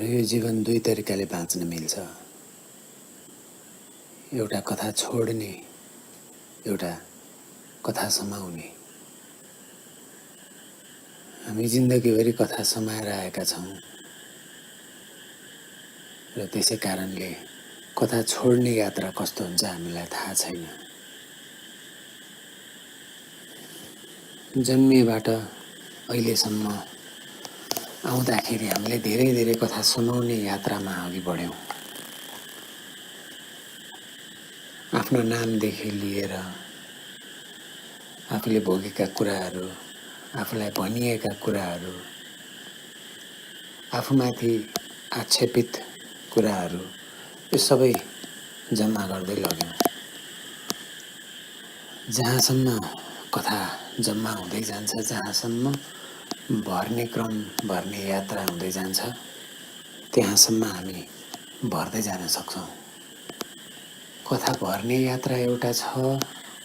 हाम्रो यो जीवन दुई तरिकाले बाँच्न मिल्छ। एउटा कथा छोड्ने, एउटा कथा समाउने। हामी जिन्दगीभरि कथा समाएर आएका छौँ र त्यसै कारणले कथा छोड्ने यात्रा कस्तो हुन्छ हामीलाई थाहा छैन। जन्मिएबाट अहिलेसम्म आउँदाखेरि हामीले धेरै धेरै कथा सुनाउने यात्रामा अघि बढ्यौँ। आफ्नो नामदेखि लिएर आफूले भोगेका कुराहरू, आफूलाई भनिएका कुराहरू, आफूमाथि आक्षेपित कुराहरू, यो सबै जम्मा गर्दै लग्यौँ। जहाँसम्म कथा जम्मा हुँदै जान्छ, जहाँसम्म भर्ने यात्रा हुँदै जान्छ, त्यहाँसम्म हामी भर्दै जान सक्छौँ। कथा भर्ने यात्रा एउटा छ,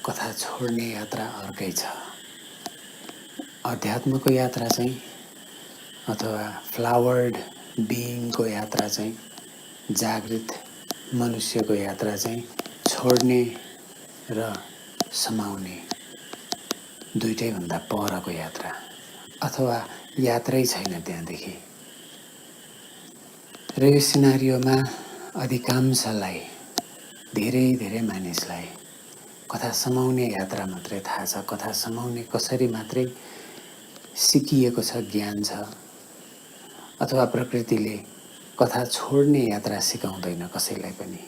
कथा छोड्ने यात्रा अर्कै छ। अध्यात्मको यात्रा चाहिँ अथवा फ्लावर्ड बिइङको यात्रा चाहिँ, जागृत मनुष्यको यात्रा चाहिँ छोड्ने र समाउने दुईटैभन्दा परको यात्रा, अथवा यात्रै छैन त्यहाँदेखि। र यो सिनारियोमा अधिकांशलाई, धेरै धेरै मानिसलाई कथा समाउने यात्रा मात्रै थाहा छ, कथा समाउने कसरी मात्रै सिकिएको छ, ज्ञान छ। अथवा प्रकृतिले कथा छोड्ने यात्रा सिकाउँदैन कसैलाई पनि।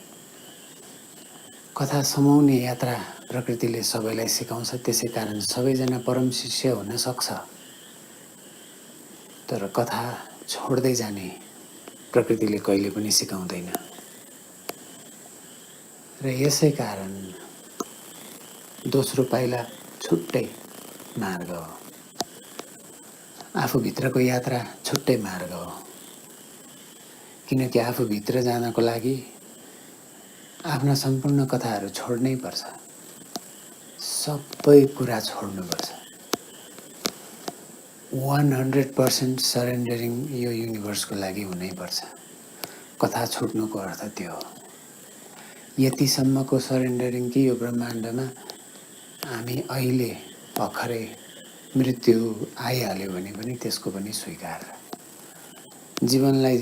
कथा समाउने यात्रा प्रकृतिले सबैलाई सिकाउँछ, त्यसै कारण सबैजना परम शिष्य हुन सक्छ। तर कथा छोड्दै जाने प्रकृतिले कहिले पनि सिकाउँदैन। र यसै कारण दोस्रो पाइला छुट्टै मार्ग हो। आफूभित्रको यात्रा छुट्टै मार्ग हो। किनकि आफूभित्र जानको लागि आफ्ना सम्पूर्ण कथाहरू छोड्नै पर्छ। सबै कुरा छोड्नुपर्छ। 100% सरेन्डरिङ यो युनिभर्सको लागि हुनैपर्छ। कथा छुट्नुको अर्थ त्यो हो। यतिसम्मको सरेन्डरिङ कि यो ब्रह्माण्डमा हामी अहिले भर्खरै मृत्यु आइहाल्यो भने पनि त्यसको पनि स्वीकार। जीवनलाई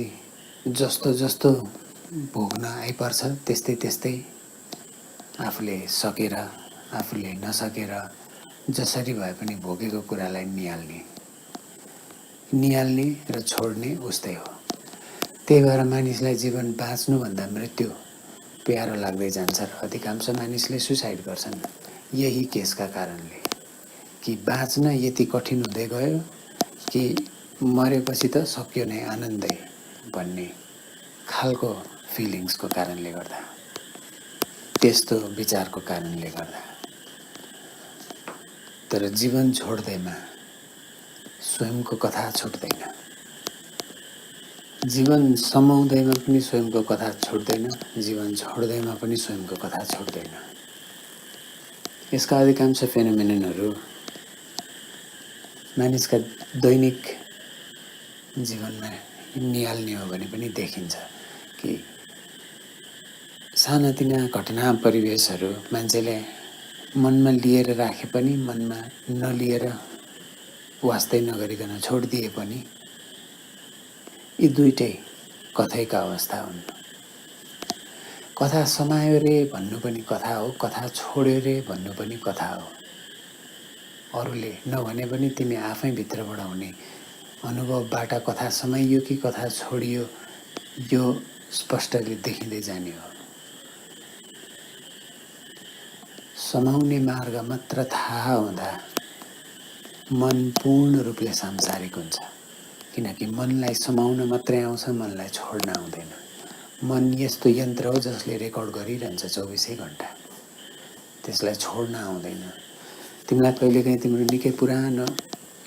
जस्तो जस्तो भोग्न आइपर्छ त्यस्तै त्यस्तै आफूले सकेर, आफूले नसकेर, जसरी भए पनि भोगेको कुरालाई निहाल्ने र छोड्ने उस्तै हो। त्यही भएर मानिसलाई जीवन बाँच्नुभन्दा मृत्यु प्यारो लाग्दै जान्छ र अधिकांश मानिसले सुसाइड गर्छन् यही केसका कारणले। कि बाँच्न यति कठिन हुँदै गयो कि मरेपछि त सक्यो नै आनन्दै भन्ने खालको फिलिङ्सको कारणले गर्दा, त्यस्तो विचारको कारणले गर्दा। तर जीवन छोड्दैमा स्वयंको कथा छुट्दैन। जीवन समाउँदैमा पनि स्वयंको कथा छुट्दैन, जीवन छोड्दैमा पनि स्वयंको कथा छुट्दैन। यसका अधिकांश फेनोमेननहरू मानिसका दैनिक जीवनमा निहाल्ने हो भने पनि देखिन्छ कि सानातिना घटना परिवेशहरू मान्छेले मनमा लिएर राखे पनि, मनमा नलिएर वास्तै नगरिकन छोडिदिए पनि यी दुईटै कथैका अवस्था हुन्। कथा समायो रे भन्नु पनि कथा हो, कथा छोड्यो रे भन्नु पनि कथा हो। अरूले नभने पनि तिमी आफै भित्रबाट हुने अनुभवबाट कथा समाइयो कि कथा छोडियो, यो स्पष्टले देखिँदै जाने हो। समाउने मार्ग मात्र थाहा हुँदा मन पूर्ण रूपले सांसारिक हुन्छ। किनकि मनलाई समाउन मात्रै आउँछ, मनलाई छोड्न आउँदैन। मन यस्तो यन्त्र हो जसले रेकर्ड गरिरहन्छ 24 घण्टा। त्यसलाई छोड्न आउँदैन। तिमीलाई कहिलेकाहीँ तिम्रो निकै पुरानो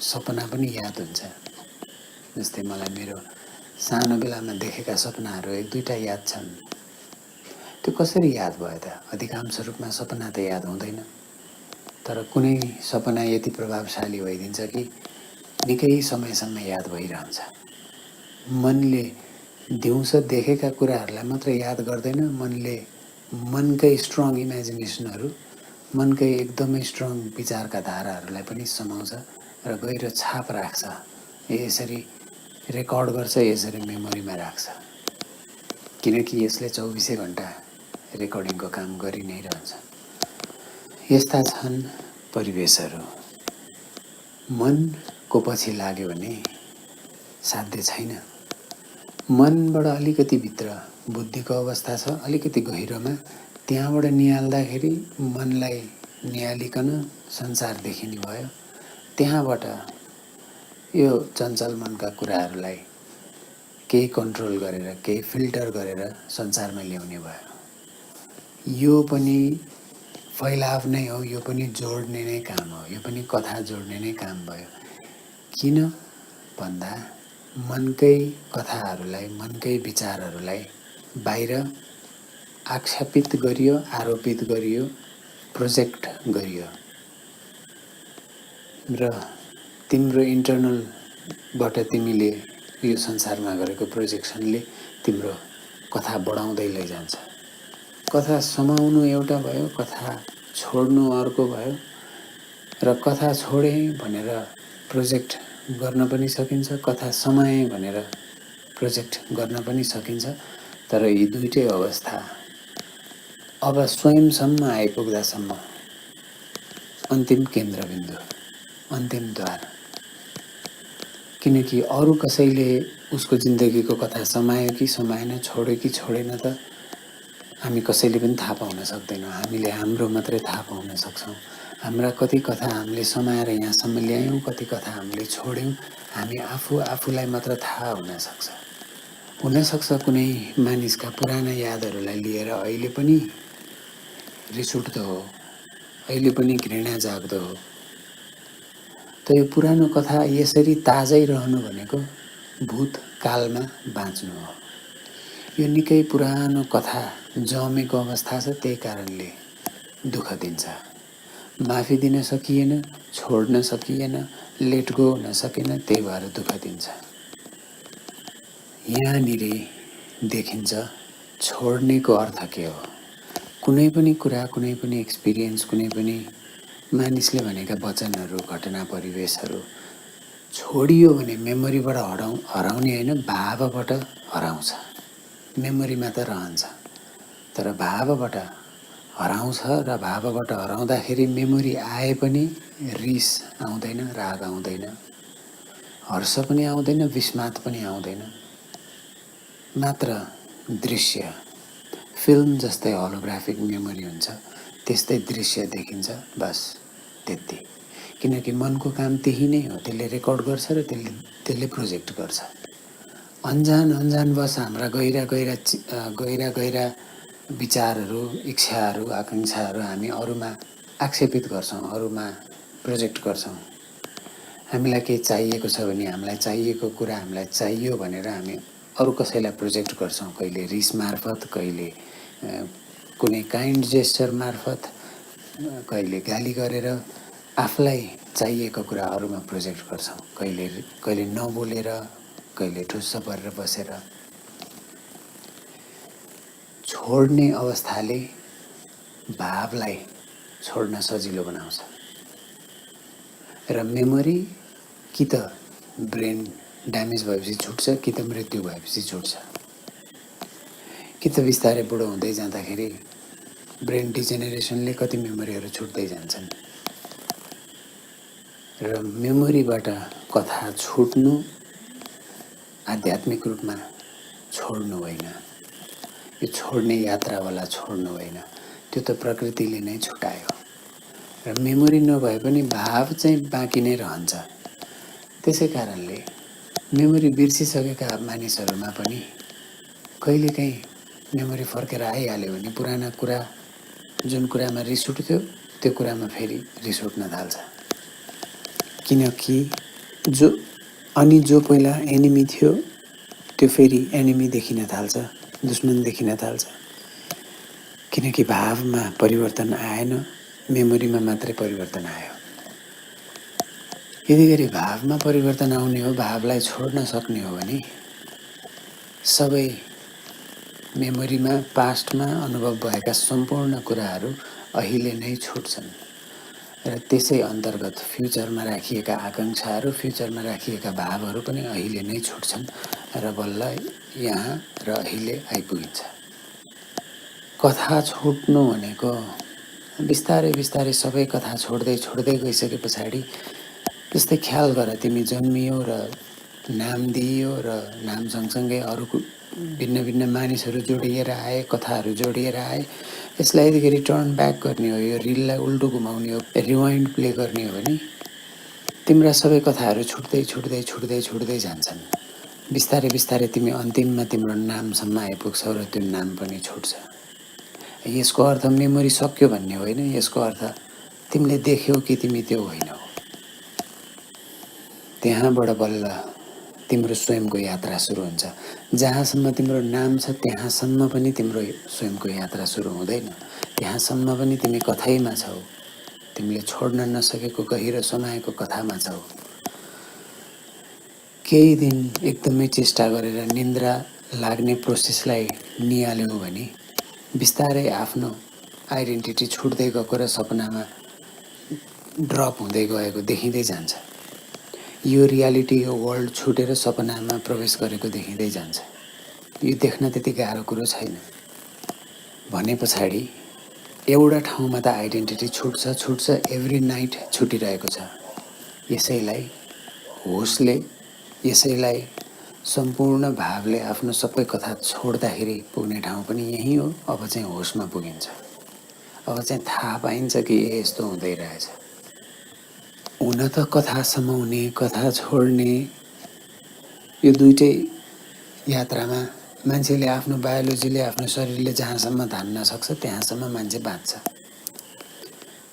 सपना पनि याद हुन्छ। जस्तै मलाई मेरो सानो बेलामा देखेका सपनाहरू 1-2टा याद छन्। त्यो कसरी याद भयो त? अधिकांश रूपमा सपना त याद हुँदैन। तर कुनै सपना यति प्रभावशाली भइदिन्छ कि निकै समयसम्म याद भइरहन्छ। मनले दिउँसो देखेका कुराहरूलाई मात्र याद गर्दैन, मनकै स्ट्रङ इमेजिनेसनहरू, मनकै एकदमै स्ट्रङ विचारका धाराहरूलाई पनि समाउँछ र गएर छाप राख्छ। यसरी रेकर्ड गर्छ, यसरी मेमोरीमा राख्छ। किनकि यसले 24 घण्टा रेकर्डिङको काम गरि नै रहन्छ। यस्ता छन् परिवेशहरू। मनको पछि लाग्यो भने साध्य छैन। मनबाट अलिकति भित्र बुद्धिको अवस्था छ, अलिकति गहिरोमा, त्यहाँबाट निहाल्दाखेरि मनलाई निहालिकन संसार देखिने भयो। त्यहाँबाट यो चञ्चल मनका कुराहरूलाई केही कन्ट्रोल गरेर, केही फिल्टर गरेर संसारमा ल्याउने भयो। यो पनि फैलाव नै हो, यो पनि जोड्ने नै काम हो, यो पनि कथा जोड्ने नै काम भयो। किन भन्दा मनकै कथाहरूलाई, मनकै विचारहरूलाई बाहिर आक्षेपित गरियो, आरोपित गरियो, प्रोजेक्ट गरियो र तिम्रो इन्टर्नलबाट तिमीले यो संसारमा गरेको प्रोजेक्सनले तिम्रो कथा बढाउँदै लैजान्छ। कथा समाउनु एउटा भयो, कथा छोड्नु अर्को भयो र कथा छोडे भनेर प्रोजेक्ट गर्न पनि सकिन्छ, कथा समाए भनेर प्रोजेक्ट गर्न पनि सकिन्छ। तर यी दुईटै अवस्था अब स्वयंसम्म आइपुग्दासम्म अन्तिम केन्द्रबिन्दु, अन्तिम द्वार। किनकि अरू कसैले उसको जिन्दगीको कथा समायो कि समाएन, छोड्यो कि छोडेन त हामी कसैले पनि थाहा पाउन सक्दैनौँ। हामीले हाम्रो मात्रै थाहा पाउन सक्छौँ। हाम्रा कति कथा हामीले समाएर यहाँसम्म ल्यायौँ, कति कथा हामीले छोड्यौँ, हामी आफूलाई मात्र थाहा हुनसक्छ। हुनसक्छ कुनै मानिसका पुराना यादहरूलाई लिएर अहिले पनि रिस उठ्दो हो, अहिले पनि घृणा जाग्दो हो। त यो पुरानो कथा यसरी ताजै रहनु भनेको भूतकालमा बाँच्नु हो। यो निकै पुरानो कथा जमेको अवस्था छ, त्यही कारणले दुःख दिन्छ। माफी दिन सकिएन, छोड्न सकिएन, लेट गो हुन सकेन, त्यही भएर दुःख दिन्छ। यहाँनिर देखिन्छ छोड्नेको अर्थ के हो। कुनै पनि कुरा, कुनै पनि एक्सपिरियन्स, कुनै पनि मानिसले भनेका वचनहरू, घटना, परिवेशहरू छोडियो भने मेमोरीबाट हराउने होइन, भावबाट हराउँछ। मेमोरीमा त रहन्छ, तर भावबाट हराउँछ र भावबाट हराउँदाखेरि मेमोरी आए पनि रिस आउँदैन, राग आउँदैन, हर्ष पनि आउँदैन, विस्मात पनि आउँदैन। मात्र दृश्य, फिल्म जस्तै होलोग्राफिक मेमोरी हुन्छ, त्यस्तै दृश्य देखिन्छ, बस त्यति। किनकि मनको काम त्यही नै हो, त्यसले रेकर्ड गर्छ र त्यसले प्रोजेक्ट गर्छ। अन्जानवश हाम्रा गहिरा विचारहरू, इच्छाहरू, आकाङ्क्षाहरू हामी अरूमा आक्षेपित गर्छौँ, अरूमा प्रोजेक्ट गर्छौँ। हामीलाई केही चाहिएको छ भने हामीलाई चाहिएको कुरा हामीलाई चाहियो भनेर हामी अरू कसैलाई प्रोजेक्ट गर्छौँ। कहिले रिस मार्फत, कहिले कुनै काइन्ड जेस्चर मार्फत, कहिले गाली गरेर आफूलाई चाहिएको कुरा अरूमा प्रोजेक्ट गर्छौँ। कहिले नबोलेर, कहिले ठुस्स परेर बसेर। छोड्ने अवस्थाले भावलाई छोड्न सजिलो बनाउँछ र मेमोरी कि त ब्रेन ड्यामेज भएपछि छुट्छ, कि त मृत्यु भएपछि छुट्छ, कि त बिस्तारै बुढो हुँदै जाँदाखेरि ब्रेन डिजेनेरेसनले कति मेमोरीहरू छुट्दै जान्छन्। र मेमोरीबाट कथा छुट्नु आध्यात्मिक रूपमा छोड्नु होइन, यो छोड्ने यात्रावाला छोड्नु होइन, त्यो त प्रकृतिले नै छुटायो। र मेमोरी नभए पनि भाव चाहिँ बाँकी नै रहन्छ। त्यसै कारणले मेमोरी बिर्सिसकेका मानिसहरूमा पनि कहिलेकाहीँ मेमोरी फर्केर आइहाल्यो भने पुराना कुरा, जुन कुरामा रिस उठ्थ्यो त्यो कुरामा फेरि रिस उठ्न थाल्छ। किनकि जो पहिला एनिमी थियो त्यो फेरि एनिमी देखिन थाल्छ, दुश्मन देखिन थाल्छ। किनकि भावमा परिवर्तन आएन, मेमोरीमा मात्रै परिवर्तन आयो। यदि गरी भावमा परिवर्तन आउने हो, भावलाई छोड्न सक्ने हो भने सबै मेमोरीमा पास्टमा अनुभव भएका सम्पूर्ण कुराहरू अहिले नै छुट्छन् र त्यसै अन्तर्गत फ्युचरमा राखिएका आकाङ्क्षाहरू फ्युचरमा राखिएका भावहरू पनि अहिले नै छुट्छन् र बल्ल यहाँ र अहिले आइपुगिन्छ। कथा छुट्नु भनेको बिस्तारै बिस्तारै सबै कथा छोड्दै छोड्दै गइसके पछाडि जस्तै ख्याल गर तिमी जन्मियो र नाम दिइयो र नाम सँगसँगै अरू भिन्न भिन्न मानिसहरू जोडिएर आए, कथाहरू जोडिएर आए। यसलाई यतिखेर टर्न ब्याक गर्ने हो, यो रिललाई उल्टो घुमाउने हो, रिवाइन्ड प्ले गर्ने हो भने तिम्रा सबै कथाहरू छुट्दै छुट्दै छुट्दै छुट्दै जान्छन्। बिस्तारै बिस्तारै तिमी अन्तिममा तिम्रो नामसम्म आइपुग्छौ र त्यो नाम पनि छुट्छ। यसको अर्थ मेमोरी सक्यो भन्ने होइन, यसको अर्थ तिमीले देख्यौ कि तिमी त्यो होइनौ। त्यहाँबाट बल्ल तिम्रो स्वयंको यात्रा सुरु हुन्छ। जहाँसम्म तिम्रो नाम छ त्यहाँसम्म पनि तिम्रो स्वयंको यात्रा सुरु हुँदैन। त्यहाँसम्म पनि तिमी कथैमा छौ, तिमीले छोड्न नसकेको गहिरो समाएको कथामा छौ। केही दिन एकदमै चेष्टा गरेर निन्द्रा लाग्ने प्रोसेसलाई निहाल्यौ भने बिस्तारै आफ्नो आइडेन्टिटी छुट्दै गएको र सपनामा ड्रप हुँदै गएको देखिँदै जान्छ। यो रियालिटी, यो वर्ल्ड छुटेर सपनामा प्रवेश गरेको देखिँदै जान्छ। यो देख्न त्यति गाह्रो कुरो छैन। भने पछाडि एउटा ठाउँमा त आइडेन्टिटी छुट्छ छुट्छ, एभ्री नाइट छुटिरहेको छ। यसैलाई होसले, यसैलाई सम्पूर्ण भावले आफ्नो सबै कथा छोड्दाखेरि पुग्ने ठाउँ पनि यही हो। अब चाहिँ होसमा पुगिन्छ। अब चाहिँ थाहा पाइन्छ कि यस्तो हुँदै रहेछ। हुन त कथा समाउने, कथा छोड्ने यो दुइटै यात्रामा मान्छेले आफ्नो बायोलोजीले, आफ्नो शरीरले जहाँसम्म धान्न सक्छ त्यहाँसम्म मान्छे बाँच्छ।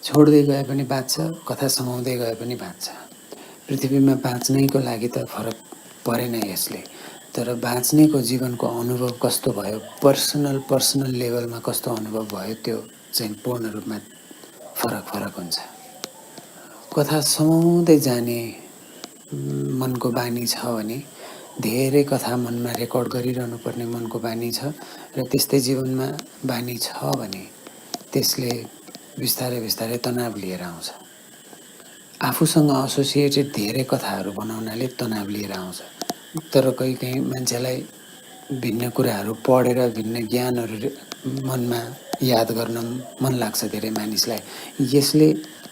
छोड्दै गए पनि बाँच्छ, कथा समाउँदै गए पनि बाँच्छ। पृथ्वीमा बाँच्नैको लागि त फरक परेन यसले। तर बाँच्नेको जीवनको अनुभव कस्तो भयो, पर्सनल लेभलमा कस्तो अनुभव भयो, त्यो चाहिँ पूर्ण रूपमा फरक हुन्छ। कथा समाउँदै जाने मनको बानी छ भने, धेरै कथा मनमा रेकर्ड गरिरहनु पर्ने मनको बानी छ र त्यस्तै जीवनमा बानी छ भने त्यसले बिस्तारै बिस्तारै तनाव लिएर आउँछ। आफूसँग एसोसिएटेड धेरै कथाहरू बनाउनाले तनाव लिएर आउँछ। तर कहीँ मान्छेलाई भिन्न कुराहरू पढेर भिन्न ज्ञानहरू मनमा याद गर्न मन लाग्छ धेरै मानिसलाई। यसले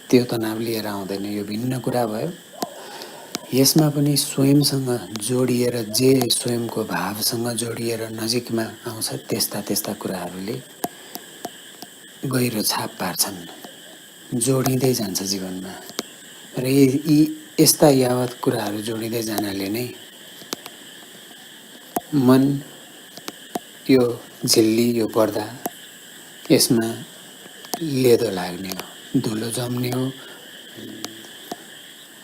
त्यो तनाव लिएर आउँदैन। यो भिन्न कुरा भयो। यसमा पनि स्वयंसँग जोडिएर, जे स्वयंको भावसँग जोडिएर नजिकमा आउँछ त्यस्ता त्यस्ता कुराहरूले गहिरो छाप पार्छन्, जोडिँदै जान्छ जीवनमा। र यस्ता यावत कुराहरू जोडिँदै जानाले नै मन, यो झिल्ली, यो पर्दा, यसमा लेदो लाग्ने हो, धुलो जम्ने हो,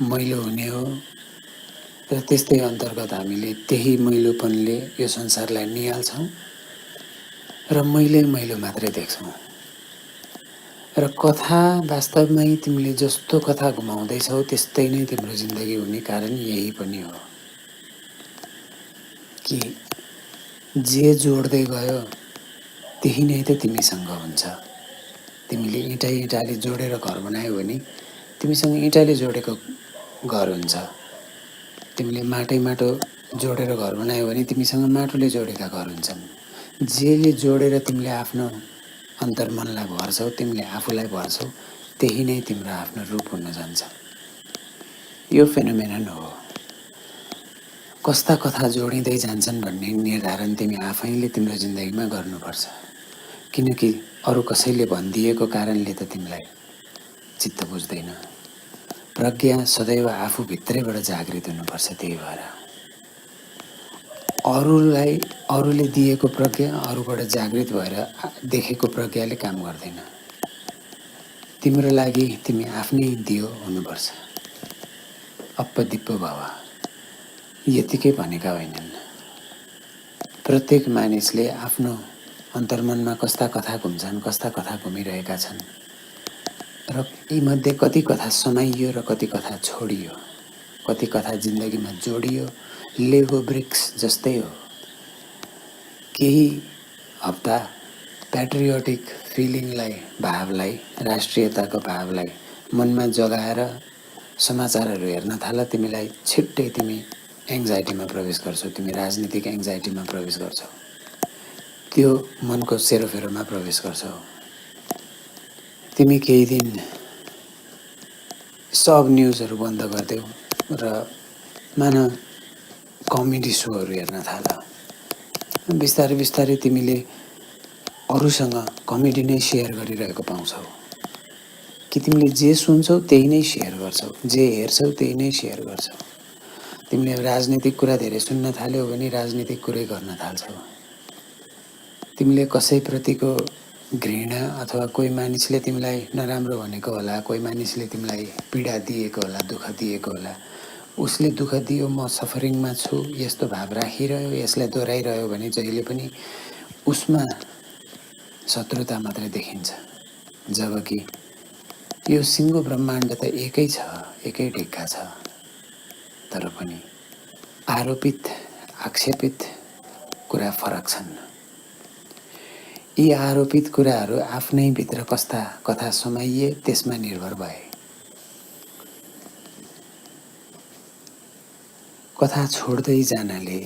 मैलो हुने हो र त्यस्तै अन्तर्गत हामीले त्यही मैलोपनले यो संसारलाई निहाल्छौँ र मैलो मात्रै देख्छौँ। र कथा वास्तवमै तिमीले जस्तो कथा घुमाउँदैछौ त्यस्तै नै तिम्रो जिन्दगी हुने कारण यही पनि हो कि जे जोड्दै गयो त्यही नै त तिमीसँग हुन्छ। तिमीले इँटाले जोडेर घर बनायौ भने तिमीसँग इँटाले जोडेको घर हुन्छ। तिमीले माटो जोडेर घर बनायौ भने तिमीसँग माटोले जोडेका घर हुन्छन्। जेले जोडेर तिमीले आफ्नो अन्तर्मनलाई भर्छौ, तिमीले आफूलाई भर्छौ, त्यही नै तिम्रो आफ्नो रूप हुन जान्छ। यो फेनोमेनन हो। कस्ता कथा जोडिँदै जान्छन् भन्ने निर्धारण तिमी आफैले तिम्रो जिन्दगीमा गर्नुपर्छ। किनकि अरू कसैले भनिदिएको कारणले त तिमीलाई चित्त बुझ्दैन। प्रज्ञा सदैव आफूभित्रैबाट जागृत हुनुपर्छ। त्यही भएर अरूले दिएको प्रज्ञा, अरूबाट जागृत भएर देखेको प्रज्ञाले काम गर्दैन। तिम्रो लागि तिमी आफ्नै दियो हुनुपर्छ। अप्पदिप्प भव, यतिकै भनेका होइनन्। प्रत्येक मानिसले आफ्नो अन्तर्मनमा कस्ता कथा घुम्छन्, कस्ता कथा घुमिरहेका छन् र यीमध्ये कति कथा समाइयो र कति कथा छोडियो, कति कथा जिन्दगीमा जोडियो, लेगो ब्रिक्स जस्तै हो। केही हप्ता प्याट्रियोटिक फिलिङलाई, भावलाई, राष्ट्रियताको भावलाई मनमा जगाएर समाचारहरू हेर्न थाल, तिमीलाई छिट्टै तिमी एङ्जाइटीमा प्रवेश गर्छौ, तिमी राजनीतिक एङ्जाइटीमा प्रवेश गर्छौ, त्यो मनको सेरोफेरोमा प्रवेश गर्छौ। तिमी केही दिन सब न्युजहरू बन्द गरिदेऊ र मान कमेडी सोहरू हेर्न थाल। बिस्तारै बिस्तारै तिमीले अरूसँग कमेडी नै सेयर गरिरहेको पाउँछौ कि तिमीले जे सुन्छौ त्यही नै सेयर गर्छौ, जे हेर्छौ त्यही नै सेयर गर्छौ। तिमीले राजनीतिक कुरा धेरै सुन्न थाल्यौ भने राजनीतिक कुरै गर्न थाल्छौ। तिमीले कसैप्रतिको घृणा अथवा कोही मानिसले तिमीलाई नराम्रो भनेको होला, कोही मानिसले तिमीलाई पीडा दिएको होला, दुःख दिएको होला, उसले दुःख दियो, म सफरिङमा छु, यस्तो भाव राखिरह्यो, यसलाई दोहोऱ्याइरह्यो भने जहिले पनि उसमा शत्रुता मात्रै देखिन्छ। जबकि यो सिङ्गो ब्रह्माण्ड त एकै छ, एकै ढिक्का छ। तर पनि आरोपित आक्षेपित कुरा फरक छन्। यी आरोपित कुराहरू आफ्नै भित्र कस्ता कथा समाइए त्यसमा निर्भर भए। कथा छोड्दै जानाले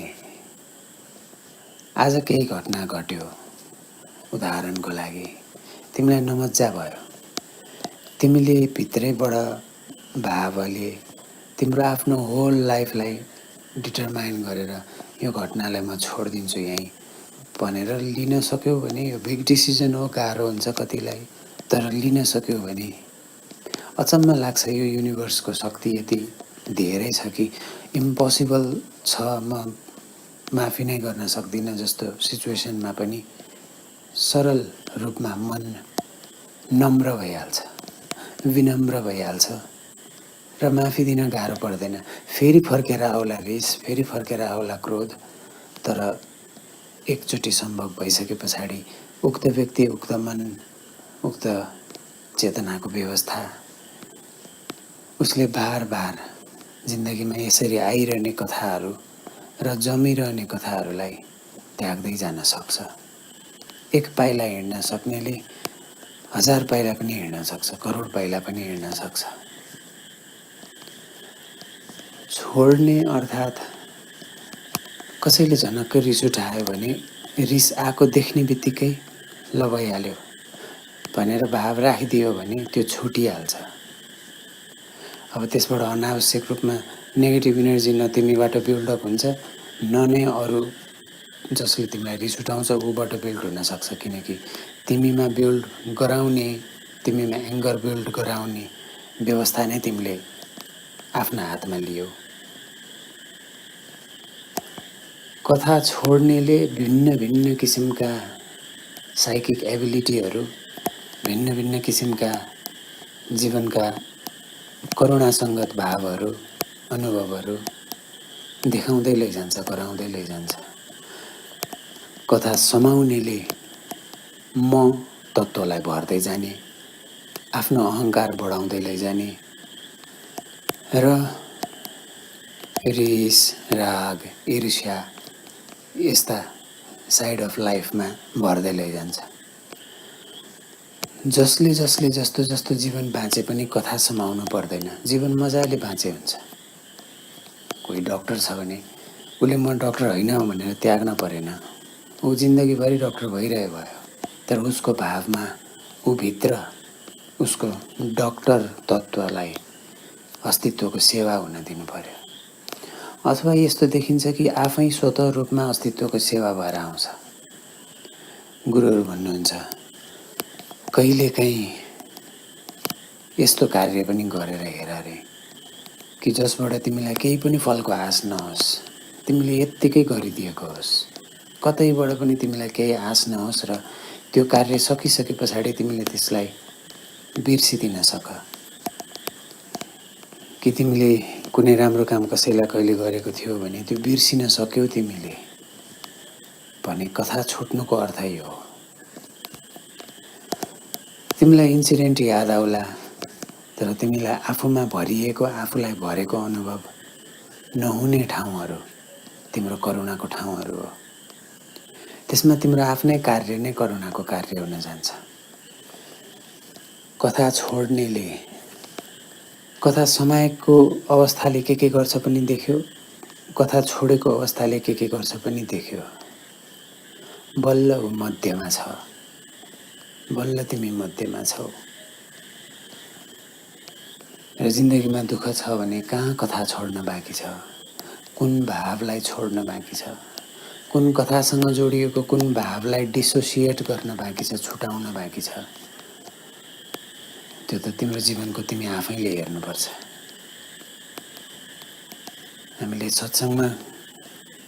आज केही घटना घट्यो, उदाहरणको लागि तिमीलाई नमज्जा भयो, तिमीले भित्रैबाट भावले तिम्रो आफ्नो होल लाइफलाई डिटरमाइन गरेर यो घटनालाई म छोडिदिन्छु यहीँ भनेर लिन सक्यौ भने यो बिग डिसिजन हो, गाह्रो हुन्छ कतिलाई, तर लिन सक्यौ भने अचम्म लाग्छ। यो युनिभर्सको शक्ति यति धेरै छ कि इम्पोसिबल छ, म माफी नै गर्न सक्दिनँ जस्तो सिचुएसनमा पनि सरल रूपमा मन नम्र भइहाल्छ, विनम्र भइहाल्छ र माफी दिन गाह्रो पर्दैन। फेरि फर्केर आउला रिस, फेरि फर्केर आउला क्रोध, तर एकचोटि सम्भव भइसके पछाडि उक्त व्यक्ति, उक्त मन, उक्त चेतनाको व्यवस्था उसले बार बार जिन्दगीमा यसरी आइरहने कथाहरू र जमिरहने कथाहरूलाई त्याग्दै जान सक्छ। एक पाइला हिँड्न सक्नेले 1000 पाइला पनि हिँड्न सक्छ, करोड पाइला पनि हिँड्न सक्छ। छोड्ने अर्थात् कसैले झनक्क रिस उठायो भने रिस आएको देख्ने बित्तिकै ल भइहाल्यो भनेर भाव राखिदियो भने त्यो छुटिहाल्छ। अब त्यसबाट अनावश्यक रूपमा नेगेटिभ इनर्जी न तिमीबाट बिल्डअप हुन्छ, न नै अरू जसले तिमीलाई रिस उठाउँछ ऊबाट बिल्ड हुन सक्छ। किनकि तिमीमा बिल्ड गराउने, तिमीमा एङ्गर बिल्ड गराउने व्यवस्था नै तिमीले आफ्ना हातमा लियौ। कथा छोड्नेले भिन्न भिन्न किसिमका साइकिक एबिलिटीहरू, भिन्न भिन्न किसिमका जीवनका करुणासङ्गत भावहरू, अनुभवहरू देखाउँदै लैजान्छ, गराउँदै लैजान्छ। कथा समाउनेले म तत्त्वलाई भर्दै जाने, आफ्नो अहङ्कार बढाउँदै लैजाने र रिस, राग, ईर्ष्या यस्ता साइड अफ लाइफमा भर्दै लैजान्छ। जसले जसले जस्तो जस्तो जीवन बाँचे पनि कथा समाउनु पर्दैन, जीवन मजाले बाँचे हुन्छ। कोही डक्टर छ भने उसले म डक्टर होइन भनेर त्याग्न परेन, ऊ जिन्दगीभरि डक्टर भइरहे भयो, तर उसको भावमा ऊभित्र उसको डक्टर तत्त्वलाई अस्तित्वको सेवा हुन दिनु पर्यो। अथवा यस्तो देखिन्छ कि आफै स्वतः रूपमा अस्तित्वको सेवा भएर आउँछ। गुरुहरू भन्नुहुन्छ कहिलेकाहीँ यस्तो कार्य पनि गरेर हेर रे कि जसबाट तिमीलाई केही पनि फलको आश नहोस्, तिमीले यत्तिकै गरिदिएको होस्, कतैबाट पनि तिमीलाई केही आश नहोस् र त्यो कार्य सकिसके पछाडि तिमीले त्यसलाई बिर्सिदिन सक। कि तिमीले कुनै राम्रो काम कसैलाई कहिले गरेको थियो भने त्यो बिर्सिन सक्यौ तिमीले भने कथा छुट्नुको अर्थ यो हो। तिमीलाई इन्सिडेन्ट याद आउला, तर तिमीलाई आफूमा भरिएको, आफूलाई भरेको अनुभव नहुने ठाउँहरू तिम्रो करुणाको ठाउँहरू हो। त्यसमा तिम्रो आफ्नै कार्य नै करुणाको कार्य हुन जान्छ। कथा छोड्नेले कथा समाएको अवस्थाले के गर्छ पनि देख्यो, कथा छोडेको अवस्थाले के गर्छ पनि देख्यो। बल्ल ऊ मध्यमा छ, बल्ल तिमी मध्यमा छौ। र जिन्दगीमा दुःख छ भने कहाँ कथा छोड्न बाँकी छ, कुन भावलाई छोड्न बाँकी छ, कुन कथासँग जोडिएको कुन भावलाई डिसोसिएट गर्न बाँकी छ, छुटाउन बाँकी छ, त्यो त तिम्रो जीवनको तिमी आफैले हेर्नुपर्छ। हामीले सत्सङ्गमा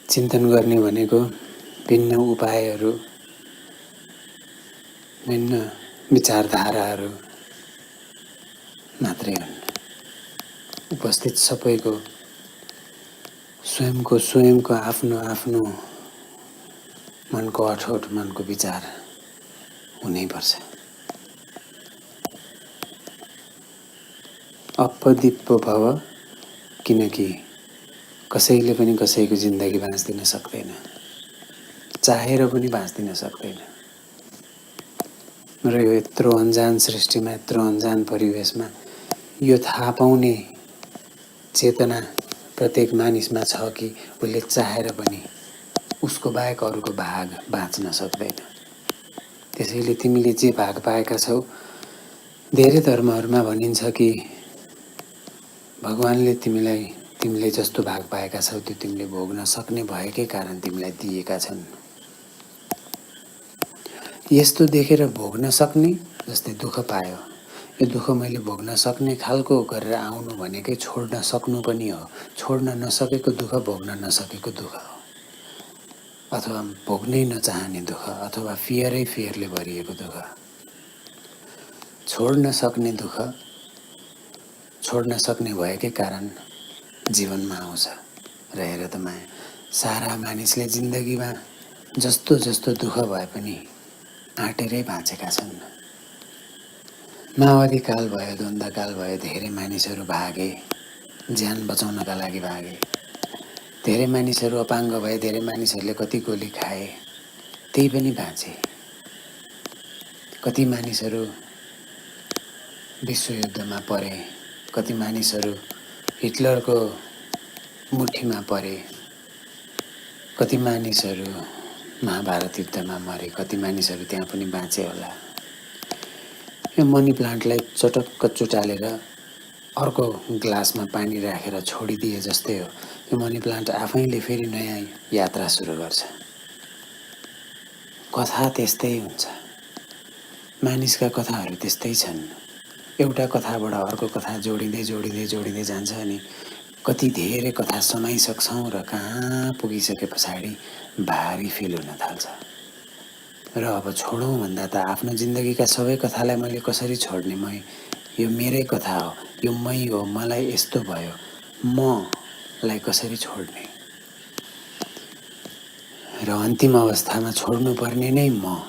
चिन्तन गर्ने भनेको भिन्न उपायहरू, भिन्न विचारधाराहरू मात्रै हुन्। उपस्थित सबैको स्वयंको आफ्नो आफ्नो मनको अठोट मनको विचार हुनैपर्छ। अपदिप्पो भव, किनकि कसैले पनि कसैको जिन्दगी बाँच्दिन सक्दैन, चाहेर पनि बाँच्दिन सक्दैन। र यो यत्रो अन्जान सृष्टिमा, यत्रो अन्जान परिवेशमा यो थाहा पाउने चेतना प्रत्येक मानिसमा छ कि उसले चाहेर पनि उसको बाहेक अरूको भाग बाँच्न सक्दैन। त्यसैले तिमीले जे भाग पाएका छौ, धेरै धर्महरूमा भनिन्छ कि भगवानले तिमीले जस्तो भाग पाएका छौ त्यो तिमीले भोग्न सक्ने भएकै कारण तिमीलाई दिएका छन्। यस्तो देखेर भोग्न सक्ने, जस्तै दुःख पायो, यो दुःख मैले भोग्न सक्ने खालको गरेर आउनु भनेकै छोड्न सक्नु पनि हो। छोड्न नसकेको दुःख भोग्न नसकेको दुःख हो, अथवा भोग्नै नचाहने दुःख, अथवा फियरले भरिएको दुःख। छोड्न सक्ने दुःख छोड्न सक्ने भएकै कारण जीवनमा आउँछ। र हेर त माया, सारा मानिसले जिन्दगीमा जस्तो जस्तो दुःख भए पनि आँटेरै बाँचेका छन्। माओवादी काल भयो, द्वन्द्वकाल भयो, धेरै मानिसहरू भागे, ज्यान बचाउनका लागि भागे। धेरै मानिसहरू अपाङ्ग भए, धेरै मानिसहरूले कति गोली खाए, त्यही पनि बाँचे। कति मानिसहरू विश्वयुद्धमा परे, कति मानिसहरू हिटलरको मुठीमा परे, कति मानिसहरू महाभारत युद्धमा मरे, कति मानिसहरू त्यहाँ पनि बाँचे होला। यो मनी प्लान्टलाई चटक्क चुटालेर अर्को ग्लासमा पानी राखेर छोडिदिए जस्तै हो। यो मनी प्लान्ट आफैले फेरि नयाँ यात्रा सुरु गर्छ। कथा त्यस्तै हुन्छ, मानिसका कथाहरू त्यस्तै छन्। एउटा कथाबाट अर्को कथा जोडिँदै जोडिँदै जोडिँदै जान्छ अनि कति धेरै कथा समाइसक्छौँ र कहाँ पुगिसके पछाडि भारी फिल हुन थाल्छ। र अब छोडौँ भन्दा त आफ्नो जिन्दगीका सबै कथालाई मैले कसरी छोड्ने, यो मेरै कथा हो, यो मै हो, मलाई यस्तो भयो, मलाई कसरी छोड्ने। र अन्तिम अवस्थामा छोड्नुपर्ने नै म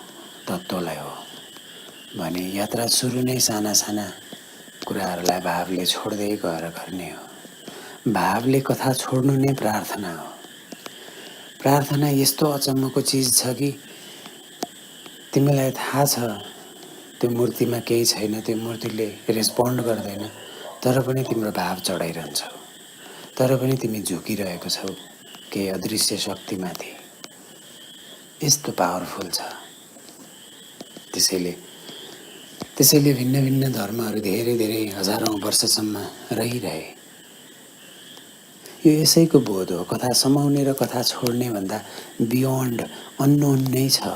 तत्त्वलाई हो भने यात्रा सुरु नै साना साना कुराहरूलाई भावले छोड्दै गएर गर्ने हो। भावले कथा छोड्नु नै प्रार्थना हो। प्रार्थना यस्तो अचम्मको चिज छ कि तिमीलाई थाहा छ त्यो मूर्तिमा केही छैन, त्यो मूर्तिले रेस्पोन्ड गर्दैन, तर पनि तिम्रो भाव चढाइरहन्छौ, तर पनि तिमी झुकिरहेको छौ केही अदृश्य शक्तिमाथि। यस्तो पावरफुल छ। त्यसैले भिन्न भिन्न धर्महरू धेरै धेरै हजारौँ वर्षसम्म रहिरहे। यो यसैको बोध हो। कथा समाउने र कथा छोड्ने भन्दा बियोन्ड अननोन नै छ।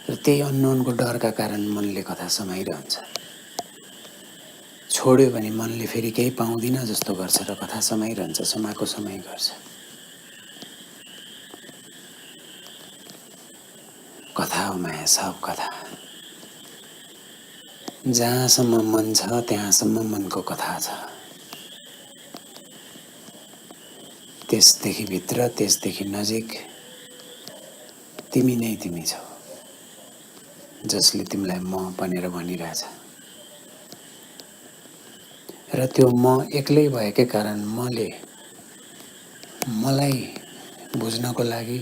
र त्यही अननोनको डरका कारण मनले कथा समाइरहन्छ। छोड्यो भने मनले फेरि केही पाउँदिन जस्तो गर्छ र कथा समाइरहन्छ, समाएको समय गर्छ। कथा हो माया, सब कथा। जहाँसम्म मन छ त्यहाँसम्म मनको कथा छ। त्यसदेखि भित्र, त्यसदेखि नजिक तिमी नै तिमी छौ, जसले तिमीलाई म भनेर भनिरहेछ। र त्यो म एक्लै भएकै कारण मलाई बुझ्नको लागि,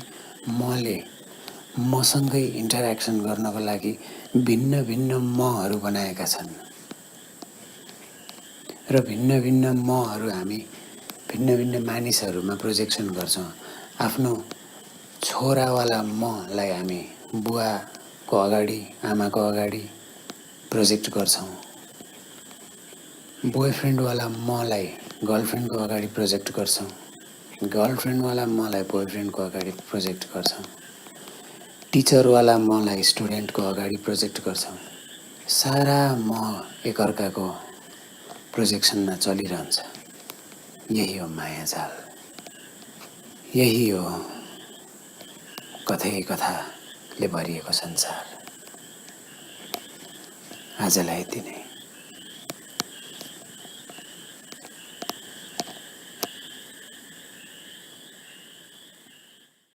मसँगै इन्टरेक्सन गर्नको लागि भिन्न भिन्न महरू बनाएका छन् र भिन्न भिन्न महरू हामी भिन्न भिन्न मानिसहरूमा प्रोजेक्सन गर्छौँ। आफ्नो छोरावाला मलाई हामी बुवाको अगाडि आमाको अगाडि प्रोजेक्ट गर्छौँ। बोयफ्रेन्डवाला मलाई गर्लफ्रेन्डको अगाडि प्रोजेक्ट गर्छौँ। गर्लफ्रेन्डवाला मलाई बोयफ्रेन्डको अगाडि प्रोजेक्ट गर्छौँ। टिचरवाला मलाई स्टुडेन्टको अगाडि प्रोजेक्ट गर्छौँ। सारा म एकअर्काको प्रोजेक्सनमा चलिरहन्छ। यही हो मायाजाल, यही हो कथै कथाले भरिएको संसार। आजलाई यति नै।